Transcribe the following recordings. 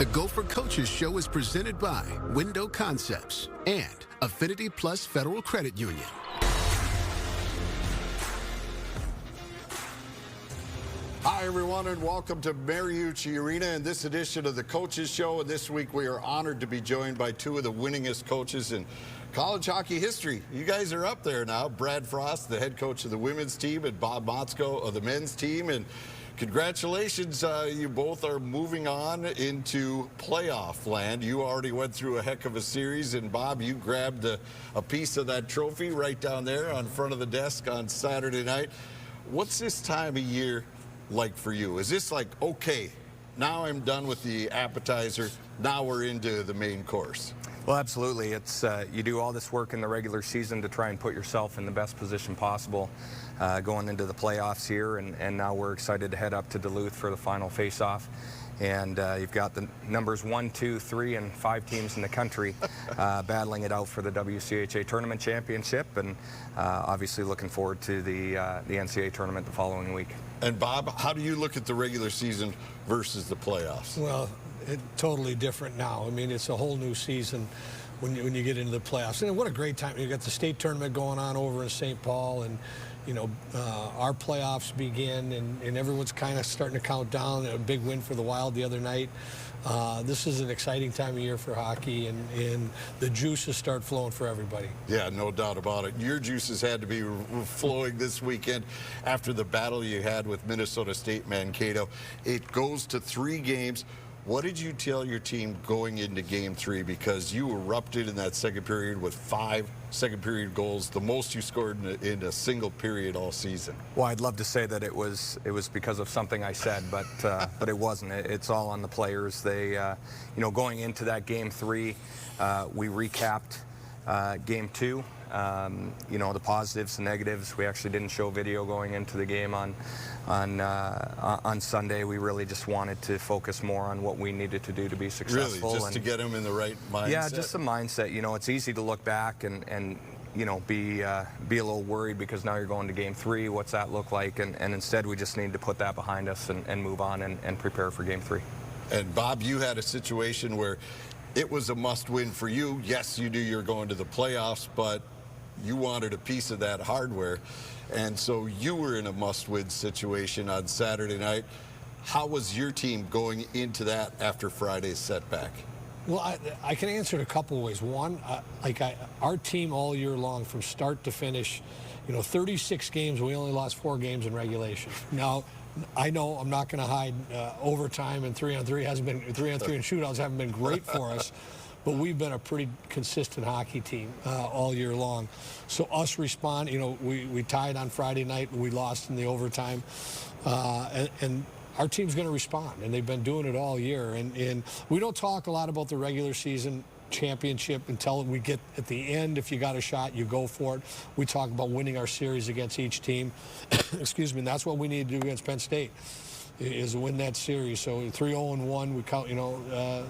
The Gopher Coaches Show is presented by Window Concepts and Affinity Plus Federal Credit Union. Hi, everyone, and welcome to Mariucci Arena in this edition of the Coaches Show. And this week, we are honored to be joined by two of the winningest coaches in college hockey history. You guys are up there now. Brad Frost, the head coach of the women's team, and Bob Motzko of the men's team. And congratulations, you both are moving on into playoff land. You already went through a heck of a series, and Bob, you grabbed a piece of that trophy right down there on front of the desk on Saturday night. What's this time of year like for you? Is this like, okay, now I'm done with the appetizer, now we're into the main course? Well, absolutely. It's you do all this work in the regular season to try and put yourself in the best position possible going into the playoffs here, and now we're excited to head up to Duluth for the final face-off. And you've got the numbers 1, 2, 3, and 5 teams in the country battling it out for the WCHA Tournament Championship, and obviously looking forward to the NCAA Tournament the following week. And Bob, how do you look at the regular season versus the playoffs? Well, it's totally different now. I mean, it's a whole new season when you get into the playoffs. And what a great time. You got the state tournament going on over in St. Paul, and you know, our playoffs begin, and everyone's kind of starting to count down. A big win for the Wild the other night. This is an exciting time of year for hockey, and the juices start flowing for everybody. Yeah, no doubt about it. Your juices had to be flowing this weekend after the battle you had with Minnesota State Mankato. It goes to 3 games. What did you tell your team going into Game 3? Because you erupted in that second period with 5 second-period goals, the most you scored in a single period all season. Well, I'd love to say that it was because of something I said, but it wasn't. It's all on the players. They, you know, going into that Game 3, we recapped Game 2. You know, the positives, the negatives. We actually didn't show video going into the game on Sunday. We really just wanted to focus more on what we needed to do to be successful. Really, just to get them in the right mindset? Yeah, just the mindset. You know, it's easy to look back and you know, be a little worried because now you're going to Game 3. What's that look like? And instead, we just need to put that behind us and move on and prepare for Game 3. And Bob, you had a situation where it was a must-win for you. Yes, you knew you were going to the playoffs, but you wanted a piece of that hardware, and so you were in a must-win situation on Saturday night. How was your team going into that after Friday's setback? Well, I can answer it a couple ways. One, our team all year long, from start to finish, you know, 36 games, we only lost 4 games in regulation. Now, I know I'm not going to hide overtime, and 3-on-3 hasn't been 3-on-3 and shootouts haven't been great for us. But we've been a pretty consistent hockey team all year long. So us respond, you know, we tied on Friday night, we lost in the overtime, and our team's going to respond, and they've been doing it all year. And we don't talk a lot about the regular season championship until we get at the end. If you got a shot, you go for it. We talk about winning our series against each team. Excuse me, and that's what we need to do against Penn State, is win that series. So 3-0-1, we count, you know,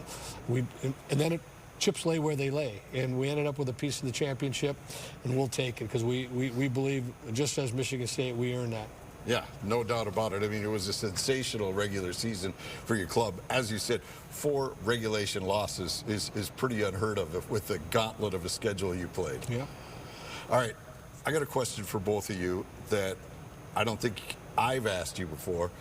and then chips lay where they lay, and we ended up with a piece of the championship, and we'll take it because we believe, just as Michigan State, we earned that. Yeah, no doubt about it. I mean, it was a sensational regular season for your club. As you said, 4 regulation losses is pretty unheard of with the gauntlet of a schedule you played. Yeah. All right, I got a question for both of you that I don't think I've asked you before.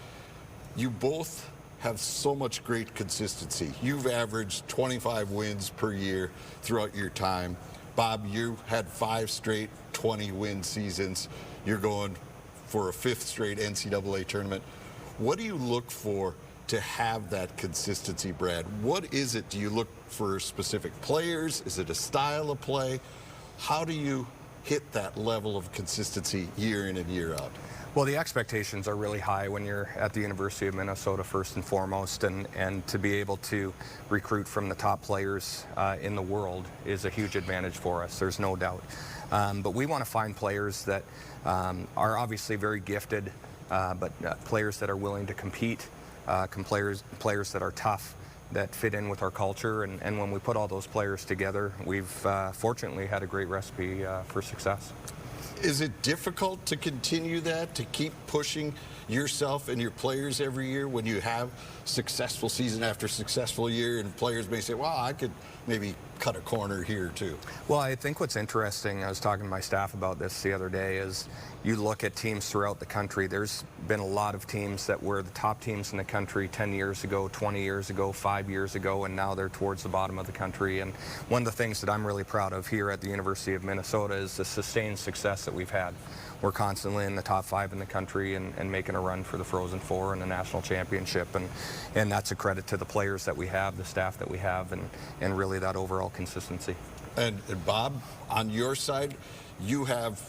You both have so much great consistency. You've averaged 25 wins per year throughout your time. Bob, you had 5 straight 20-win seasons. You're going for a 5th straight NCAA tournament. What do you look for to have that consistency, Brad? What is it? Do you look for specific players? Is it a style of play? How do you hit that level of consistency year in and year out? Well, the expectations are really high when you're at the University of Minnesota, first and foremost, and to be able to recruit from the top players in the world is a huge advantage for us, there's no doubt. But we want to find players that are obviously very gifted, but players that are willing to compete, players that are tough, that fit in with our culture, and when we put all those players together, we've fortunately had a great recipe for success. Is it difficult to continue that, to keep pushing yourself and your players every year when you have successful season after successful year, and players may say, well, I could maybe cut a corner here too? Well, I think what's interesting, I was talking to my staff about this the other day, is you look at teams throughout the country. There's been a lot of teams that were the top teams in the country 10 years ago, 20 years ago, 5 years ago, and now they're towards the bottom of the country. And one of the things that I'm really proud of here at the University of Minnesota is the sustained success that we've had. We're constantly in the top 5 in the country and making a run for the Frozen Four and the national championship. And that's a credit to the players that we have, the staff that we have, and really that overall consistency. And Bob, on your side, you have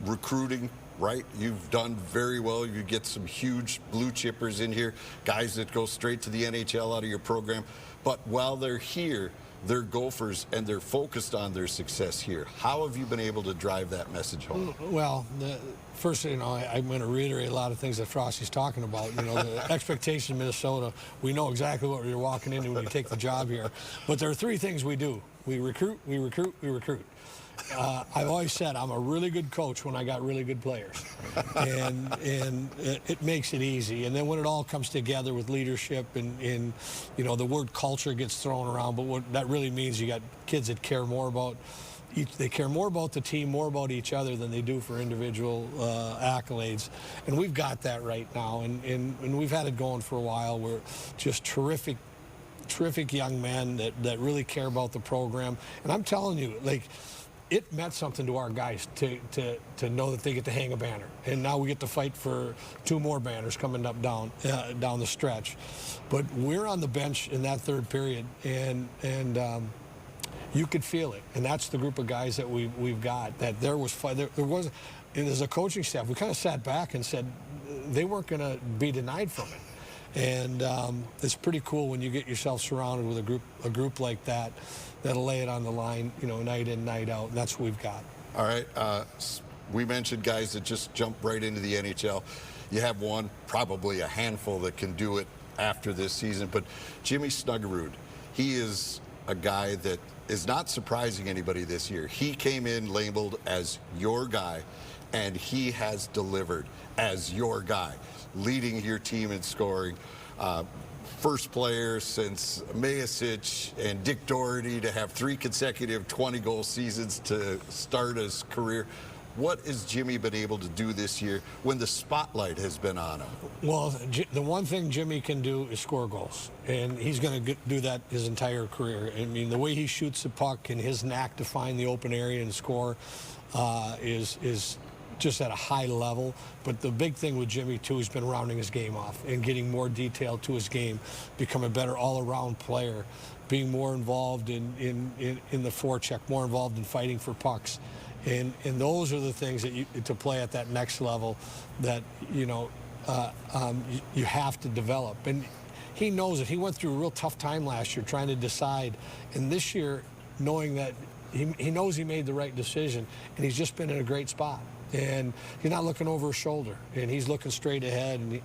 recruiting, right? You've done very well. You get some huge blue chippers in here, guys that go straight to the NHL out of your program. But while they're here, they're Gophers, and they're focused on their success here. How have you been able to drive that message home? Well, first, I'm going to reiterate a lot of things that Frosty's talking about. The expectation in Minnesota, we know exactly what you're walking into when you take the job here. But there are 3 things we do. We recruit, we recruit, we recruit. I've always said I'm a really good coach when I got really good players, and it makes it easy. And then when it all comes together with leadership and the word culture gets thrown around, but what that really means, you got kids that care more about they care more about the team, more about each other than they do for individual accolades. And we've got that right now, and we've had it going for a while. We're just terrific young men that really care about the program. And I'm telling you, it meant something to our guys to know that they get to hang a banner, and now we get to fight for 2 more banners coming up down the stretch. But we're on the bench in that 3rd period, and you could feel it, and that's the group of guys that we've got. That there was, and as a coaching staff, we kind of sat back and said they weren't going to be denied from it. And it's pretty cool when you get yourself surrounded with a group like that that'll lay it on the line, night in, night out. And that's what we've got. All right. We mentioned guys that just jump right into the NHL. You have one, probably a handful that can do it after this season. But Jimmy Snuggerud, he is a guy that is not surprising anybody this year. He came in labeled as your guy, and he has delivered as your guy, leading your team in scoring. First player since Mayasic and Dick Doherty to have 3 consecutive 20-goal seasons to start his career. What has Jimmy been able to do this year when the spotlight has been on him? Well, the one thing Jimmy can do is score goals, and he's going to do that his entire career. I mean, the way he shoots the puck and his knack to find the open area and score is just at a high level. But the big thing with Jimmy too has been rounding his game off and getting more detail to his game, become a better all-around player, being more involved in the forecheck, more involved in fighting for pucks, and those are the things that to play at that next level that you have to develop. And he knows it. He went through a real tough time last year trying to decide, and this year knowing that he knows he made the right decision, and he's just been in a great spot. And he's not looking over his shoulder, and he's looking straight ahead, and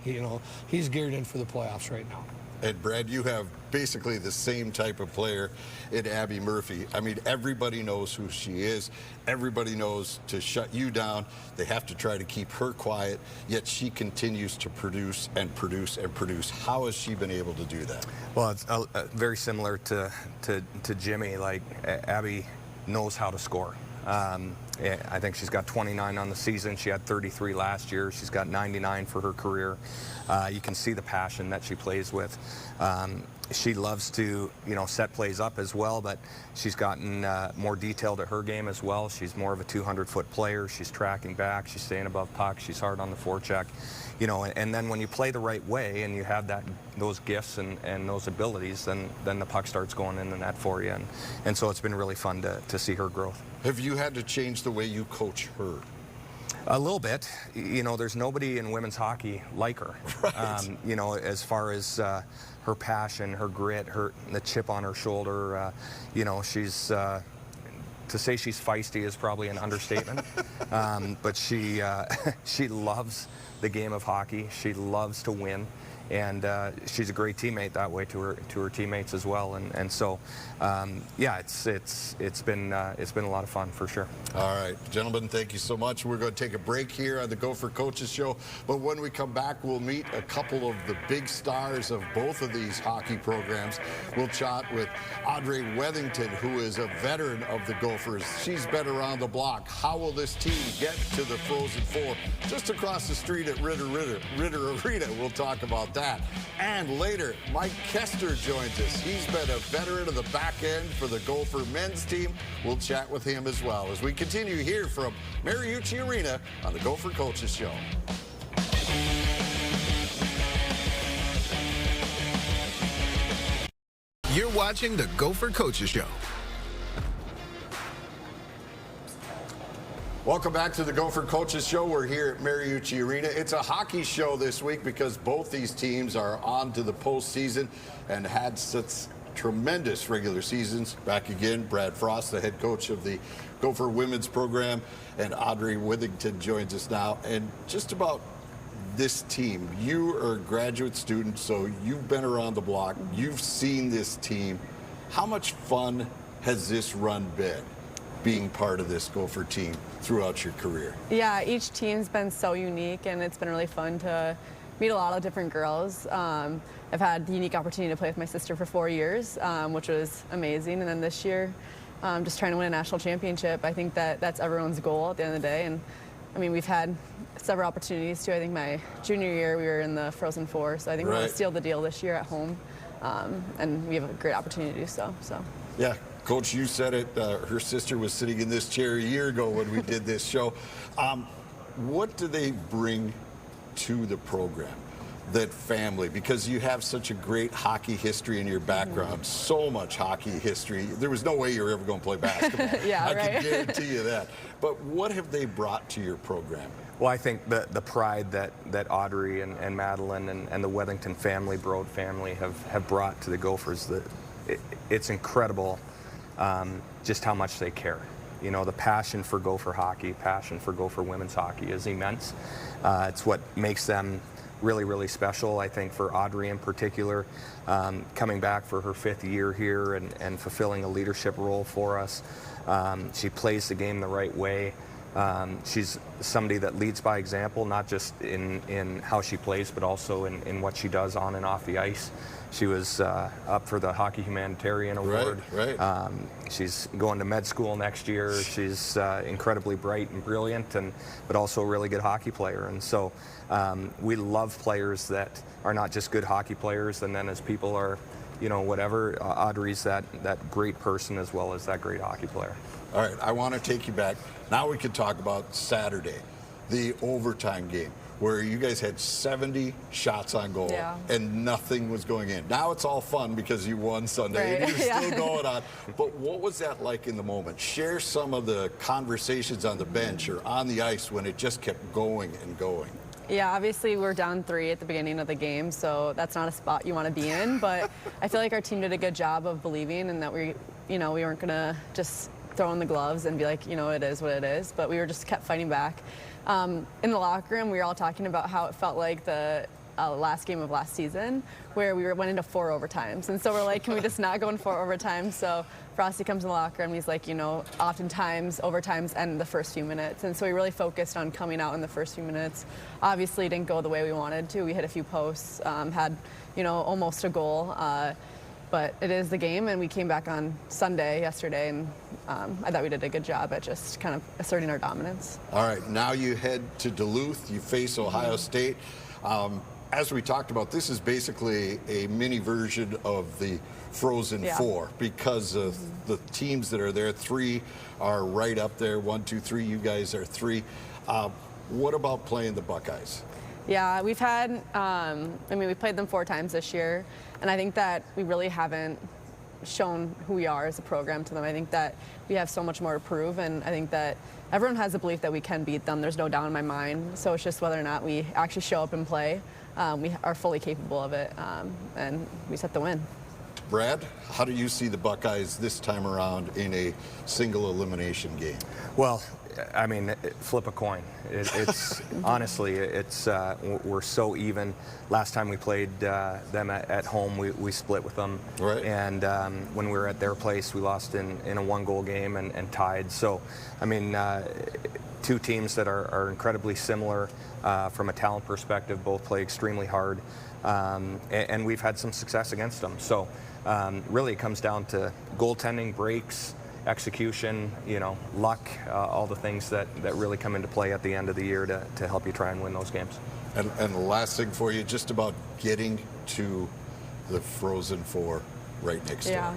he's geared in for the playoffs right now. And Brad, you have basically the same type of player in Abby Murphy. I mean, everybody knows who she is. Everybody knows to shut you down. They have to try to keep her quiet, yet she continues to produce and produce and produce. How has she been able to do that? Well, it's very similar to Jimmy. Like, Abby knows how to score. I think she's got 29 on the season. She had 33 last year. She's got 99 for her career. You can see the passion that she plays with. She loves to, set plays up as well, but she's gotten more detail to her game as well. She's more of a 200-foot player. She's tracking back. She's staying above puck. She's hard on the forecheck. And then when you play the right way and you have those gifts and those abilities, then the puck starts going in the net for you. And so it's been really fun to see her growth. Have you had to change the way you coach her? A little bit. There's nobody in women's hockey like her. Right. As far as her passion, her grit, the chip on her shoulder. She's to say she's feisty is probably an understatement. But she loves the game of hockey. She loves to win. and she's a great teammate that way to her teammates as well. And so, yeah, it's been a lot of fun for sure. All right, gentlemen, thank you so much. We're going to take a break here on the Gopher Coaches Show, but when we come back, we'll meet a couple of the big stars of both of these hockey programs. We'll chat with Audrey Wethington, who is a veteran of the Gophers. She's been around the block. How will this team get to the Frozen Four just across the street at Ritter Arena? We'll talk about that. And later, Mike Kester joins us. He's been a veteran of the back end for the Gopher men's team. We'll chat with him as well as we continue here from Mariucci Arena on the Gopher Coaches Show. You're watching the Gopher Coaches Show. Welcome back to the Gopher Coaches Show. We're here at Mariucci Arena. It's a hockey show this week because both these teams are on to the postseason and had such tremendous regular seasons. Back again, Brad Frost, the head coach of the Gopher women's program, and Audrey Wethington joins us now. And just about this team, you are a graduate student, so you've been around the block. You've seen this team. How much fun has this run been, being part of this Gopher team throughout your career? Yeah, each team's been so unique, and it's been really fun to meet a lot of different girls. I've had the unique opportunity to play with my sister for 4 years, which was amazing. And then this year, just trying to win a national championship. I think that's everyone's goal at the end of the day. And I mean, we've had several opportunities too. I think my junior year, we were in the Frozen Four. So I think we're going to seal the deal this year at home. And we have a great opportunity to do so. Yeah. Coach, you said it. Her sister was sitting in this chair a year ago when we did this show. What do they bring to the program, that family? Because you have such a great hockey history in your background, so much hockey history. There was no way you were ever going to play basketball. Yeah, I right. can guarantee you that. But what have they brought to your program? Well, I think the pride that Audrey and Madeline and the Wethington family, Broad family, have brought to the Gophers, it's incredible just how much they care. You know, the passion for Gopher hockey, passion for Gopher women's hockey is immense. It's what makes them really, really special. I think for Audrey in particular, coming back for her 5th year here and fulfilling a leadership role for us. She plays the game the right way. She's somebody that leads by example, not just in how she plays, but also in what she does on and off the ice. She was up for the Hockey Humanitarian Award. Right. She's going to med school next year. She's incredibly bright and brilliant, but also a really good hockey player. And so we love players that are not just good hockey players, and then as people are, you know, whatever, Audrey's that great person as well as that great hockey player. All right, I want to take you back. Now we could talk about Saturday, the overtime game, where you guys had 70 shots on goal and nothing was going in. Now it's all fun because you won Sunday and you're still going on. But what was that like in the moment? Share some of the conversations on the bench or on the ice when it just kept going and going. Yeah, obviously we're down 3 at the beginning of the game, so that's not a spot you want to be in. But I feel like our team did a good job of believing and that we weren't going to just throw in the gloves and be like, you know, it is what it is. But we just kept fighting back. In the locker room, we were all talking about how it felt like the last game of last season, where we went into 4 overtimes. And so we're like, can we just not go in 4 overtimes? So Frosty comes in the locker room and he's like, you know, oftentimes overtimes end the first few minutes. And so we really focused on coming out in the first few minutes. Obviously, it didn't go the way we wanted to. We hit a few posts, had, you know, almost a goal. But it is the game, and we came back on Sunday yesterday, and I thought we did a good job at just kind of asserting our dominance. All right, now you head to Duluth. You face Ohio State. As we talked about, this is basically a mini version of the Frozen Four because of the teams that are there. 3 are right up there. 1, 2, 3. You guys are 3. What about playing the Buckeyes? Yeah, we've had, we played them 4 times this year, and I think that we really haven't shown who we are as a program to them. I think that we have so much more to prove, and I think that everyone has a belief that we can beat them. There's no doubt in my mind. So it's just whether or not we actually show up and play. We are fully capable of it, and we set the win. Brad, how do you see the Buckeyes this time around in a single elimination game? Well, I mean, flip a coin. It's honestly, we're so even. Last time we played them at home, we split with them. Right. And when we were at their place, we lost in a 1-goal game and tied. So, I mean, two teams that are incredibly similar from a talent perspective, both play extremely hard, and we've had some success against them. So, really, it comes down to goaltending, breaks, execution, luck, all the things that really come into play at the end of the year to help you try and win those games. And the last thing for you, just about getting to the Frozen Four right next door.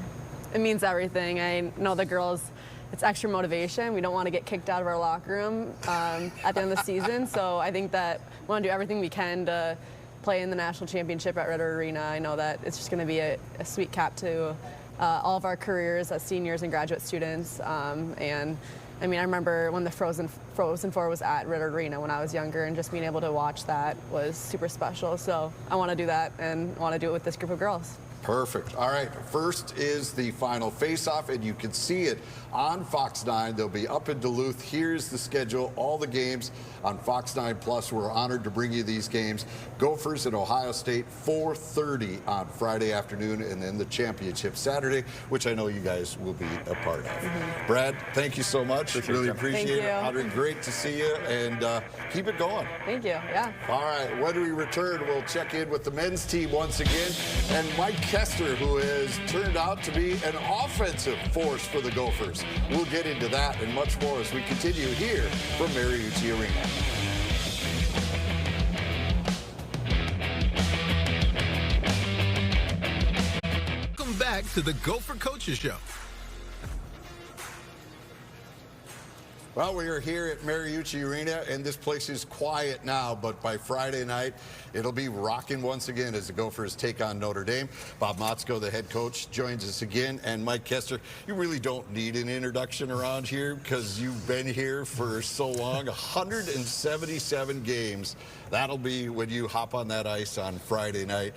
It means everything. I know the girls, it's extra motivation. We don't want to get kicked out of our locker room at the end of the season, so I think that we want to do everything we can to play in the national championship at Red Deer Arena. I know that it's just going to be a sweet cap to all of our careers as seniors and graduate students. And I mean, I remember when the Frozen Four was at Red Deer Arena when I was younger, and just being able to watch that was super special. So I want to do that, and want to do it with this group of girls. Perfect. All right, first is the final face-off, and you can see it on Fox 9. They'll be up in Duluth. Here's the schedule, all the games on Fox 9 Plus. We're honored to bring you these games. Gophers and Ohio State, 4:30 on Friday afternoon, and then the championship Saturday, which I know you guys will be a part of. Brad, thank you so much. Really appreciate it. Audrey, great to see you, and keep it going. Thank you. Yeah. All right, when we return, we'll check in with the men's team once again, and Mike Kester, who has turned out to be an offensive force for the Gophers. We'll get into that and much more as we continue here from Mariucci Arena. Welcome back to the Gopher Coaches Show. Well, we are here at Mariucci Arena, and this place is quiet now, but by Friday night, it'll be rocking once again as the Gophers take on Notre Dame. Bob Motzko, the head coach, joins us again, and Mike Kester, you really don't need an introduction around here because you've been here for so long, 177 games. That'll be when you hop on that ice on Friday night.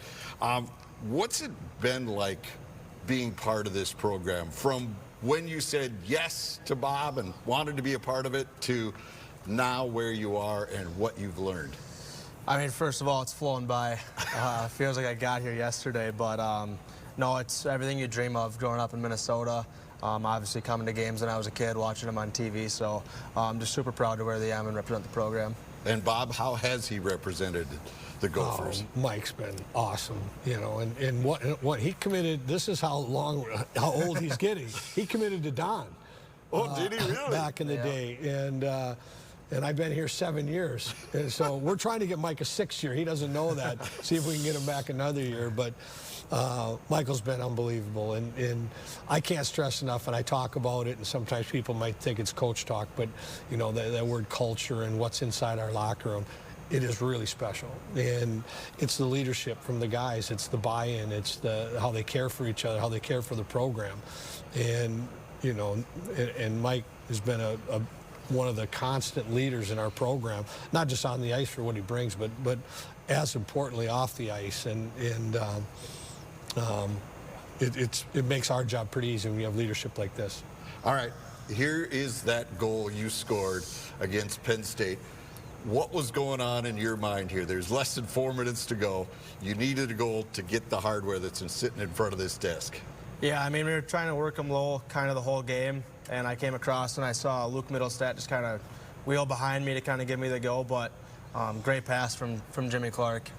What's it been like being part of this program from when you said yes to Bob and wanted to be a part of it to now where you are and what you've learned? I mean, first of all, it's flown by. Feels like I got here yesterday, but no, it's everything you dream of growing up in Minnesota. Obviously coming to games when I was a kid, watching them on TV, so I'm just super proud to wear the M and represent the program. And Bob, how has he represented the Gophers? Mike's been awesome, and what he committed. This is how old he's getting. He committed to Don. Oh, did he really? Back in the day, and I've been here 7 years, and so we're trying to get Mike a 6th year. He doesn't know that. See if we can get him back another year, but. Michael's been unbelievable, and I can't stress enough, and I talk about it, and sometimes people might think it's coach talk, but that word culture and what's inside our locker room, it is really special. And it's the leadership from the guys, it's the buy-in, it's how they care for each other, how they care for the program. And and Mike has been one of the constant leaders in our program, not just on the ice for what he brings, but as importantly off the ice. It makes our job pretty easy when you have leadership like this. All right, here is that goal you scored against Penn State. What was going on in your mind here? There's less than 4 minutes to go. You needed a goal to get the hardware that's sitting in front of this desk. Yeah, I mean, we were trying to work them low kind of the whole game, and I came across and I saw Luke Middlestat just kind of wheel behind me to kind of give me the go, but great pass from Jimmy Clark.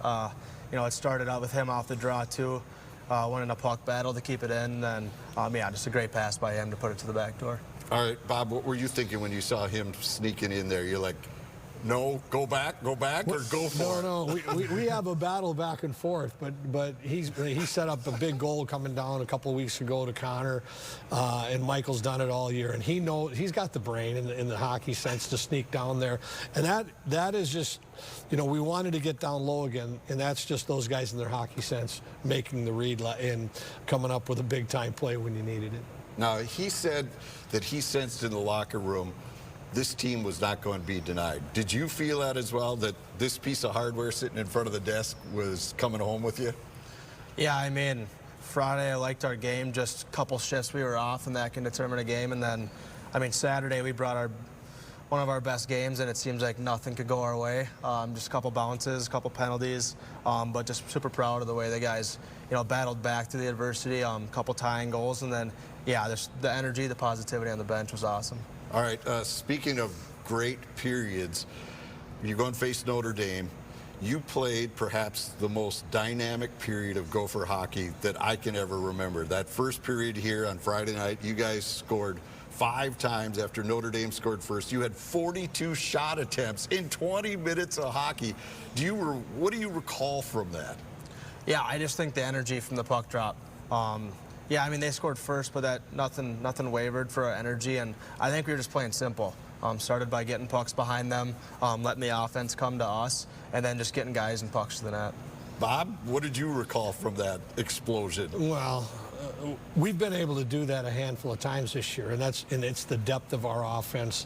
It started out with him off the draw too. Won in a puck battle to keep it in, and yeah, just a great pass by him to put it to the back door. All right, Bob, what were you thinking when you saw him sneaking in there? You're like, no, go back, or go for it? No, we have a battle back and forth, but he set up a big goal coming down a couple of weeks ago to Connor, and Michael's done it all year, and he's got the brain in the hockey sense to sneak down there, and that is just, we wanted to get down low again, and that's just those guys in their hockey sense making the read and coming up with a big time play when you needed it. Now, he said that he sensed in the locker room this team was not going to be denied. Did you feel that as well, that this piece of hardware sitting in front of the desk was coming home with you? Yeah, I mean, Friday, I liked our game, just a couple shifts we were off, and that can determine a game. And then, I mean, Saturday we brought one of our best games, and it seems like nothing could go our way. Just a couple bounces, a couple penalties, but just super proud of the way the guys, battled back through the adversity. A couple tying goals, and then, yeah, the energy, the positivity on the bench was awesome. All right, speaking of great periods, you go and face Notre Dame. You played perhaps the most dynamic period of Gopher hockey that I can ever remember. That first period here on Friday night, you guys scored 5 times after Notre Dame scored first. You had 42 shot attempts in 20 minutes of hockey. What do you recall from that? Yeah, I just think the energy from the puck drop. Yeah, I mean, they scored first, but nothing wavered for our energy, and I think we were just playing simple. Started by getting pucks behind them, letting the offense come to us, and then just getting guys and pucks to the net. Bob, what did you recall from that explosion? Well, we've been able to do that a handful of times this year, and it's the depth of our offense,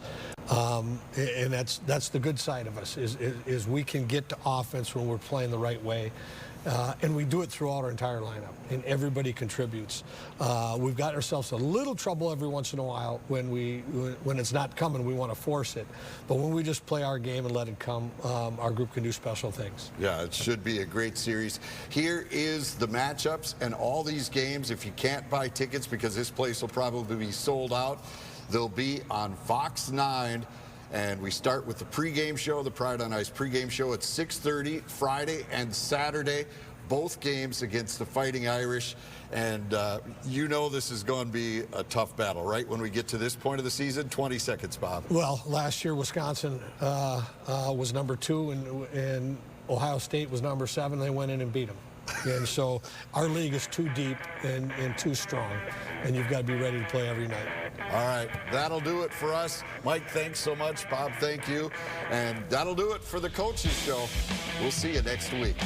and that's the good side of us is we can get to offense when we're playing the right way. And we do it throughout our entire lineup, and everybody contributes. We've got ourselves a little trouble every once in a while when it's not coming. We want to force it, but when we just play our game and let it come, our group can do special things. Yeah, it should be a great series. Here is the matchups and all these games. If you can't buy tickets because this place will probably be sold out, they'll be on Fox 9. And we start with the pregame show, the Pride on Ice pregame show at 6:30 Friday and Saturday. Both games against the Fighting Irish. And this is going to be a tough battle, right? When we get to this point of the season, 20 seconds, Bob. Well, last year Wisconsin was number 2 and Ohio State was number 7. They went in and beat them. And so our league is too deep and too strong, and you've got to be ready to play every night. All right, that'll do it for us. Mike, thanks so much. Bob, thank you. And that'll do it for the Coaches Show. We'll see you next week.